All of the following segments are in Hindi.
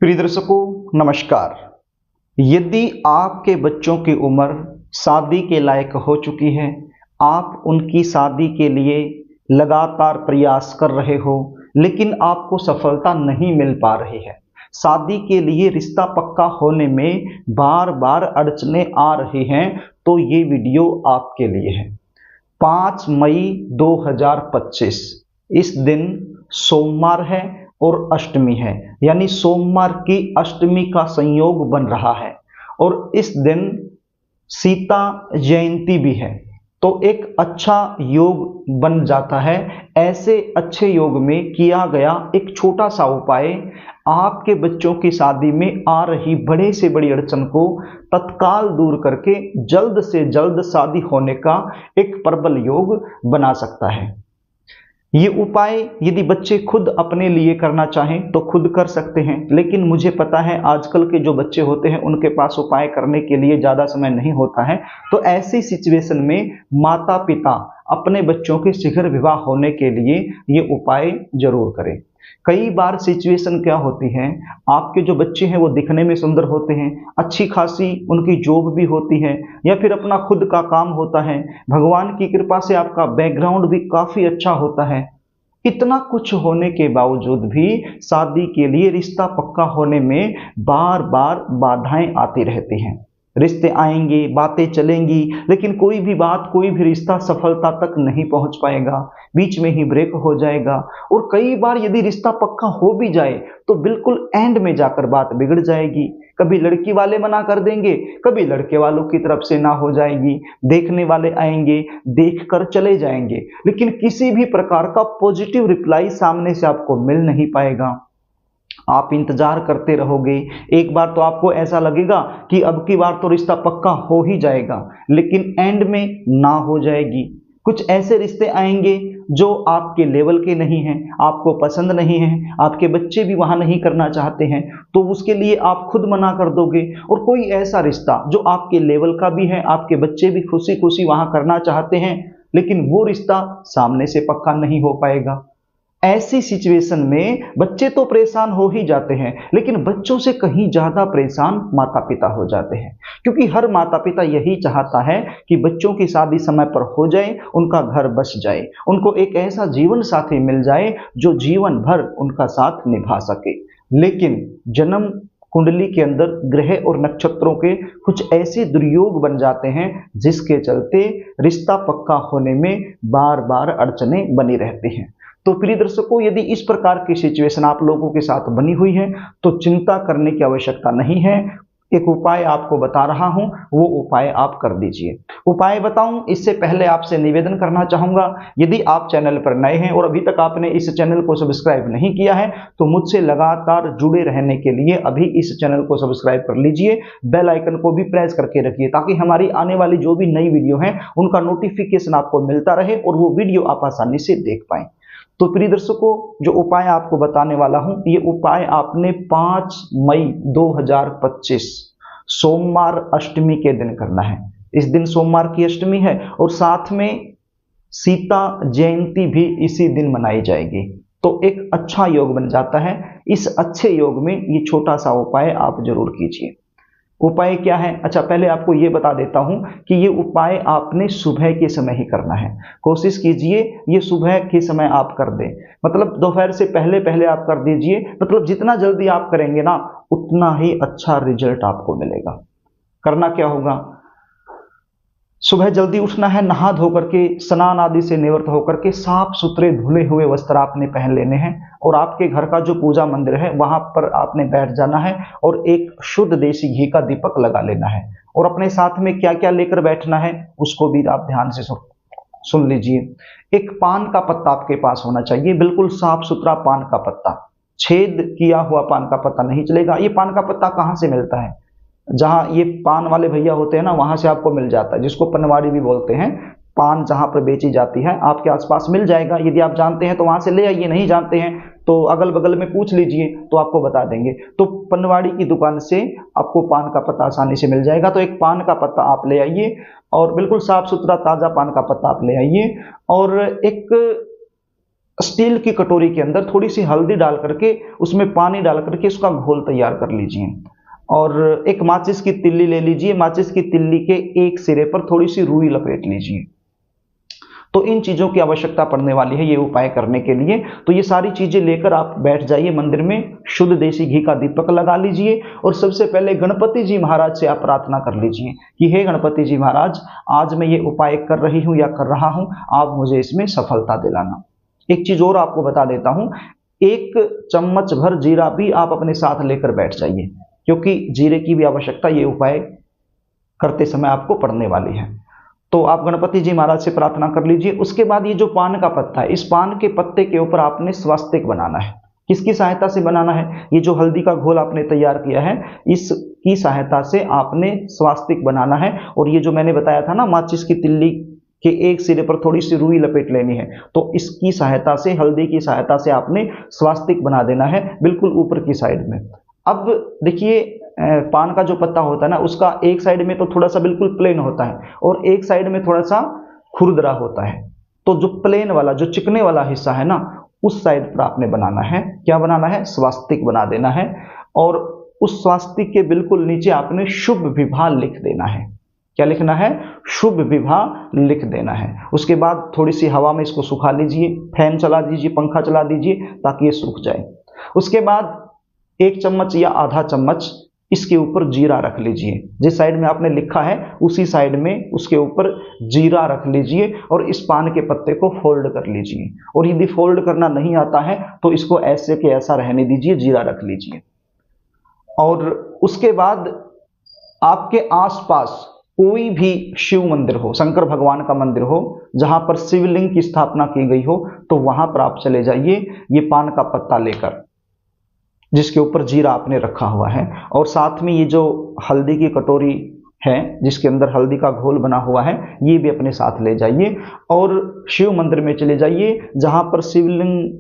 प्रिय दर्शकों नमस्कार। यदि आपके बच्चों की उम्र शादी के लायक हो चुकी है, आप उनकी शादी के लिए लगातार प्रयास कर रहे हो लेकिन आपको सफलता नहीं मिल पा रही है, शादी के लिए रिश्ता पक्का होने में बार बार अड़चने आ रही हैं, तो ये वीडियो आपके लिए है। 5 मई 2025 इस दिन सोमवार है और अष्टमी है, यानी सोमवार की अष्टमी का संयोग बन रहा है और इस दिन सीता जयंती भी है, तो एक अच्छा योग बन जाता है। ऐसे अच्छे योग में किया गया एक छोटा सा उपाय आपके बच्चों की शादी में आ रही बड़े से बड़ी अड़चन को तत्काल दूर करके जल्द से जल्द शादी होने का एक प्रबल योग बना सकता है। ये उपाय यदि बच्चे खुद अपने लिए करना चाहें तो खुद कर सकते हैं, लेकिन मुझे पता है आजकल के जो बच्चे होते हैं उनके पास उपाय करने के लिए ज़्यादा समय नहीं होता है, तो ऐसी सिचुएशन में माता पिता अपने बच्चों के शीघ्र विवाह होने के लिए ये उपाय जरूर करें। कई बार सिचुएशन क्या होती है, आपके जो बच्चे हैं वो दिखने में सुंदर होते हैं, अच्छी खासी उनकी जॉब भी होती है या फिर अपना खुद का काम होता है, भगवान की कृपा से आपका बैकग्राउंड भी काफ़ी अच्छा होता है। इतना कुछ होने के बावजूद भी शादी के लिए रिश्ता पक्का होने में बार बार बाधाएं आती रहती हैं। रिश्ते आएंगे, बातें चलेंगी, लेकिन कोई भी बात, कोई भी रिश्ता सफलता तक नहीं पहुंच पाएगा, बीच में ही ब्रेक हो जाएगा। और कई बार यदि रिश्ता पक्का हो भी जाए तो बिल्कुल एंड में जाकर बात बिगड़ जाएगी। कभी लड़की वाले मना कर देंगे, कभी लड़के वालों की तरफ से ना हो जाएगी, देखने वाले आएंगे, देखकर चले जाएंगे, लेकिन किसी भी प्रकार का पॉजिटिव रिप्लाई सामने से आपको मिल नहीं पाएगा। आप इंतजार करते रहोगे, एक बार तो आपको ऐसा लगेगा कि अब की बार तो रिश्ता पक्का हो ही जाएगा, लेकिन एंड में ना हो जाएगी। कुछ ऐसे रिश्ते आएंगे जो आपके लेवल के नहीं हैं, आपको पसंद नहीं है, आपके बच्चे भी वहां नहीं करना चाहते हैं, तो उसके लिए आप खुद मना कर दोगे। और कोई ऐसा रिश्ता जो आपके लेवल का भी है, आपके बच्चे भी खुशी खुशी वहां करना चाहते हैं, लेकिन वो रिश्ता सामने से पक्का नहीं हो पाएगा। ऐसी सिचुएशन में बच्चे तो परेशान हो ही जाते हैं, लेकिन बच्चों से कहीं ज्यादा परेशान माता पिता हो जाते हैं, क्योंकि हर माता पिता यही चाहता है कि बच्चों की शादी समय पर हो जाए, उनका घर बस जाए, उनको एक ऐसा जीवन साथी मिल जाए जो जीवन भर उनका साथ निभा सके। लेकिन जन्म कुंडली के अंदर ग्रह और नक्षत्रों के कुछ ऐसे दुर्योग बन जाते हैं जिसके चलते रिश्ता पक्का होने में बार बार अड़चने बनी रहती हैं। तो प्रिय दर्शकों, यदि इस प्रकार की सिचुएशन आप लोगों के साथ बनी हुई है तो चिंता करने की आवश्यकता नहीं है। एक उपाय आपको बता रहा हूं, वो उपाय आप कर दीजिए। उपाय बताऊं इससे पहले आपसे निवेदन करना चाहूंगा, यदि आप चैनल पर नए हैं और अभी तक आपने इस चैनल को सब्सक्राइब नहीं किया है तो मुझसे लगातार जुड़े रहने के लिए अभी इस चैनल को सब्सक्राइब कर लीजिए, बेल आइकन को भी प्रेस करके रखिए ताकि हमारी आने वाली जो भी नई वीडियो है उनका नोटिफिकेशन आपको मिलता रहे और वो वीडियो आप आसानी से देख पाएं। तो प्रिय दर्शकों, जो उपाय आपको बताने वाला हूं, ये उपाय आपने 5 मई 2025 सोमवार अष्टमी के दिन करना है। इस दिन सोमवार की अष्टमी है और साथ में सीता जयंती भी इसी दिन मनाई जाएगी, तो एक अच्छा योग बन जाता है। इस अच्छे योग में ये छोटा सा उपाय आप जरूर कीजिए। उपाय क्या है? अच्छा, पहले आपको ये बता देता हूं कि ये उपाय आपने सुबह के समय ही करना है। कोशिश कीजिए ये सुबह के समय आप कर दें, मतलब दोपहर से पहले पहले आप कर दीजिए, मतलब जितना जल्दी आप करेंगे ना उतना ही अच्छा रिजल्ट आपको मिलेगा। करना क्या होगा, सुबह जल्दी उठना है, नहा धो करके स्नान आदि से निवृत्त होकर के साफ सुथरे धुले हुए वस्त्र आपने पहन लेने हैं और आपके घर का जो पूजा मंदिर है वहां पर आपने बैठ जाना है और एक शुद्ध देसी घी का दीपक लगा लेना है। और अपने साथ में क्या क्या लेकर बैठना है उसको भी आप ध्यान से सुन लीजिए। एक पान का पत्ता आपके पास होना चाहिए, बिल्कुल साफ सुथरा पान का पत्ता, छेद किया हुआ पान का पत्ता नहीं चलेगा। ये पान का पत्ता कहाँ से मिलता है? जहां ये पान वाले भैया होते हैं ना वहां से आपको मिल जाता है, जिसको पनवाड़ी भी बोलते हैं। पान जहां पर बेची जाती है आपके आसपास मिल जाएगा, यदि आप जानते हैं तो वहां से ले आइए, नहीं जानते हैं तो अगल बगल में पूछ लीजिए तो आपको बता देंगे। तो पनवाड़ी की दुकान से आपको पान का पत्ता आसानी से मिल जाएगा, तो एक पान का पत्ता आप ले आइए और बिल्कुल साफ सुथरा ताजा पान का पत्ता आप ले आइए। और एक स्टील की कटोरी के अंदर थोड़ी सी हल्दी डाल करके उसमें पानी डाल करके उसका घोल तैयार कर लीजिए और एक माचिस की तिल्ली ले लीजिए। माचिस की तिल्ली के एक सिरे पर थोड़ी सी रुई लपेट लीजिए। तो इन चीज़ों की आवश्यकता पड़ने वाली है ये उपाय करने के लिए। तो ये सारी चीज़ें लेकर आप बैठ जाइए मंदिर में, शुद्ध देसी घी का दीपक लगा लीजिए और सबसे पहले गणपति जी महाराज से आप प्रार्थना कर लीजिए कि हे गणपति जी महाराज, आज मैं ये उपाय कर रही हूँ या कर रहा हूँ, आप मुझे इसमें सफलता दिलाना। एक चीज़ और आपको बता देता हूँ, 1 चम्मच भर जीरा भी आप अपने साथ लेकर बैठ जाइए, क्योंकि जीरे की भी आवश्यकता ये उपाय करते समय आपको पड़ने वाली है। तो आप गणपति जी महाराज से प्रार्थना कर लीजिए। उसके बाद ये जो पान का पत्ता है, इस पान के पत्ते के ऊपर आपने स्वास्तिक बनाना है। किसकी सहायता से बनाना है? ये जो हल्दी का घोल आपने तैयार किया है, इसकी सहायता से आपने स्वास्तिक बनाना है। और ये जो मैंने बताया था ना, माचिस की तिल्ली के एक सिरे पर थोड़ी सी रुई लपेट लेनी है, तो इसकी सहायता से, हल्दी की सहायता से आपने स्वास्तिक बना देना है बिल्कुल ऊपर की साइड में। अब देखिए, पान का जो पत्ता होता है ना, उसका एक साइड में तो थोड़ा सा बिल्कुल प्लेन होता है और एक साइड में थोड़ा सा खुरदरा होता है। तो जो प्लेन वाला, जो चिकने वाला हिस्सा है ना, उस साइड पर आपने बनाना है। क्या बनाना है? स्वास्तिक बना देना है। और उस स्वास्तिक के बिल्कुल नीचे आपने शुभ विवाह लिख देना है। क्या लिखना है? शुभ विवाह लिख देना है। उसके बाद थोड़ी सी हवा में इसको सुखा लीजिए, फैन चला दीजिए, पंखा चला दीजिए ताकि ये सूख जाए। उसके बाद 1 चम्मच या आधा चम्मच इसके ऊपर जीरा रख लीजिए। जिस साइड में आपने लिखा है उसी साइड में उसके ऊपर जीरा रख लीजिए और इस पान के पत्ते को फोल्ड कर लीजिए। और यदि फोल्ड करना नहीं आता है तो इसको ऐसे के ऐसा रहने दीजिए, जीरा रख लीजिए। और उसके बाद आपके आसपास कोई भी शिव मंदिर हो, शंकर भगवान का मंदिर हो, जहां पर शिवलिंग की स्थापना की गई हो, तो वहां पर आप चले जाइए ये पान का पत्ता लेकर, जिसके ऊपर जीरा आपने रखा हुआ है। और साथ में ये जो हल्दी की कटोरी है जिसके अंदर हल्दी का घोल बना हुआ है, ये भी अपने साथ ले जाइए और शिव मंदिर में चले जाइए जहां पर शिवलिंग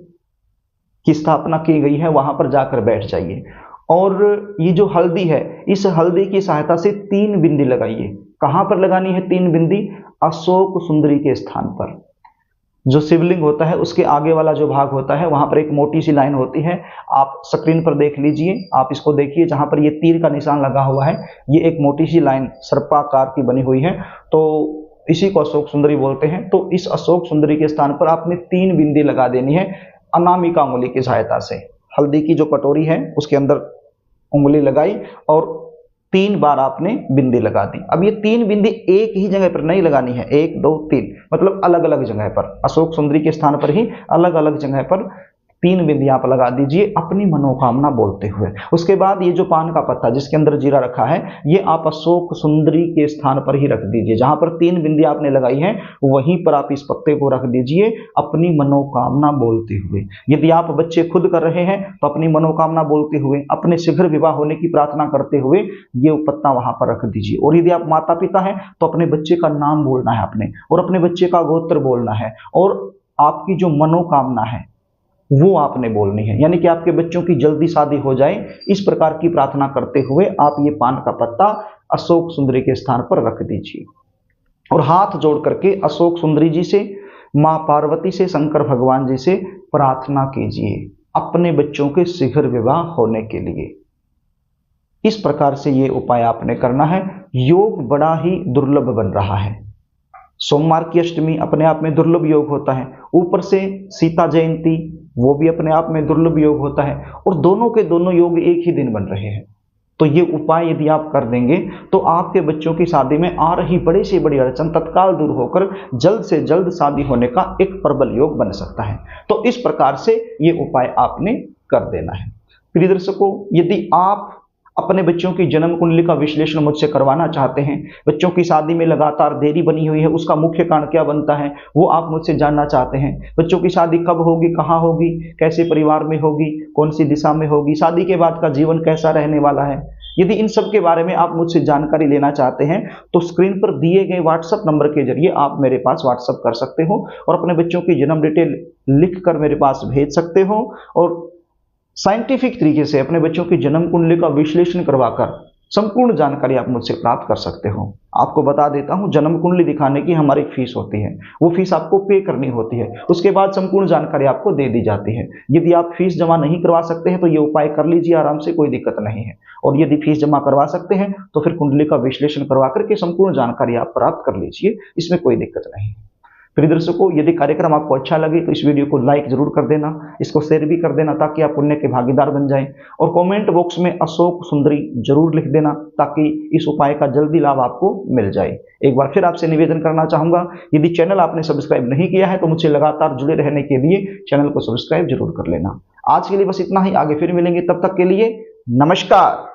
की स्थापना की गई है, वहां पर जाकर बैठ जाइए। और ये जो हल्दी है, इस हल्दी की सहायता से 3 बिंदी लगाइए। कहां पर लगानी है 3 बिंदी? अशोक सुंदरी के स्थान पर। जो शिवलिंग होता है उसके आगे वाला जो भाग होता है, वहां पर एक मोटी सी लाइन होती है, आप स्क्रीन पर देख लीजिए, आप इसको देखिए, जहां पर ये तीर का निशान लगा हुआ है, ये एक मोटी सी लाइन सर्पाकार की बनी हुई है, तो इसी को अशोक सुंदरी बोलते हैं। तो इस अशोक सुंदरी के स्थान पर आपने 3 बिंदी लगा देनी है अनामिका उंगली की सहायता से। हल्दी की जो कटोरी है उसके अंदर उंगली लगाई और 3 बार आपने बिंदी लगा दी। अब ये 3 बिंदी एक ही जगह पर नहीं लगानी है, 1 2 3, मतलब अलग अलग जगह पर, अशोक सुंदरी के स्थान पर ही अलग अलग जगह पर 3 बिंदी आप लगा दीजिए अपनी मनोकामना बोलते हुए। उसके बाद ये जो पान का पत्ता जिसके अंदर जीरा रखा है, ये आप अशोक सुंदरी के स्थान पर ही रख दीजिए। जहां पर 3 बिंदी आपने लगाई है वहीं पर आप इस पत्ते को रख दीजिए अपनी मनोकामना बोलते हुए। यदि आप बच्चे खुद कर रहे हैं तो अपनी मनोकामना बोलते हुए, अपने शीघ्र विवाह होने की प्रार्थना करते हुए ये पत्ता वहां पर रख दीजिए। और यदि आप माता पिता हैं तो अपने बच्चे का नाम बोलना है आपने, और अपने बच्चे का गोत्र बोलना है, और आपकी जो मनोकामना है वो आपने बोलनी है, यानी कि आपके बच्चों की जल्दी शादी हो जाए, इस प्रकार की प्रार्थना करते हुए आप ये पान का पत्ता अशोक सुंदरी के स्थान पर रख दीजिए। और हाथ जोड़ करके अशोक सुंदरी जी से, मां पार्वती से, शंकर भगवान जी से प्रार्थना कीजिए अपने बच्चों के शीघ्र विवाह होने के लिए। इस प्रकार से ये उपाय आपने करना है। योग बड़ा ही दुर्लभ बन रहा है। सोमवार की अष्टमी अपने आप में दुर्लभ योग होता है, ऊपर से सीता जयंती वो भी अपने आप में दुर्लभ योग होता है, और दोनों के दोनों योग एक ही दिन बन रहे हैं। तो ये उपाय यदि आप कर देंगे तो आपके बच्चों की शादी में आ रही बड़ी से बड़ी अड़चन तत्काल दूर होकर जल्द से जल्द शादी होने का एक प्रबल योग बन सकता है। तो इस प्रकार से ये उपाय आपने कर देना है। प्रिय दर्शकों, यदि आप अपने बच्चों की जन्म कुंडली का विश्लेषण मुझसे करवाना चाहते हैं, बच्चों की शादी में लगातार देरी बनी हुई है, उसका मुख्य कारण क्या बनता है वो आप मुझसे जानना चाहते हैं, बच्चों की शादी कब होगी, कहाँ होगी, कैसे परिवार में होगी, कौन सी दिशा में होगी, शादी के बाद का जीवन कैसा रहने वाला है, यदि इन सब के बारे में आप मुझसे जानकारी लेना चाहते हैं तो स्क्रीन पर दिए गए व्हाट्सएप नंबर के जरिए आप मेरे पास व्हाट्सएप कर सकते हो और अपने बच्चों की जन्म डिटेल लिख कर मेरे पास भेज सकते हो, और साइंटिफिक तरीके से अपने बच्चों की जन्म कुंडली का विश्लेषण करवाकर संपूर्ण जानकारी आप मुझसे प्राप्त कर सकते हो। आपको बता देता हूं, जन्म कुंडली दिखाने की हमारी फीस होती है, वो फीस आपको पे करनी होती है। उसके बाद संपूर्ण जानकारी आपको दे दी जाती है। यदि आप फीस जमा नहीं करवा सकते हैं तो ये उपाय कर लीजिए आराम से, कोई दिक्कत नहीं है। और यदि फीस जमा करवा सकते हैं तो फिर कुंडली का विश्लेषण करवा करके संपूर्ण जानकारी आप प्राप्त कर लीजिए, इसमें कोई दिक्कत नहीं है। प्रिय दर्शकों, यदि कार्यक्रम आपको अच्छा लगे तो इस वीडियो को लाइक जरूर कर देना, इसको शेयर भी कर देना ताकि आप पुण्य के भागीदार बन जाएं। और कमेंट बॉक्स में अशोक सुंदरी जरूर लिख देना ताकि इस उपाय का जल्दी लाभ आपको मिल जाए। एक बार फिर आपसे निवेदन करना चाहूंगा, यदि चैनल आपने सब्सक्राइब नहीं किया है तो मुझसे लगातार जुड़े रहने के लिए चैनल को सब्सक्राइब जरूर कर लेना। आज के लिए बस इतना ही, आगे फिर मिलेंगे, तब तक के लिए नमस्कार।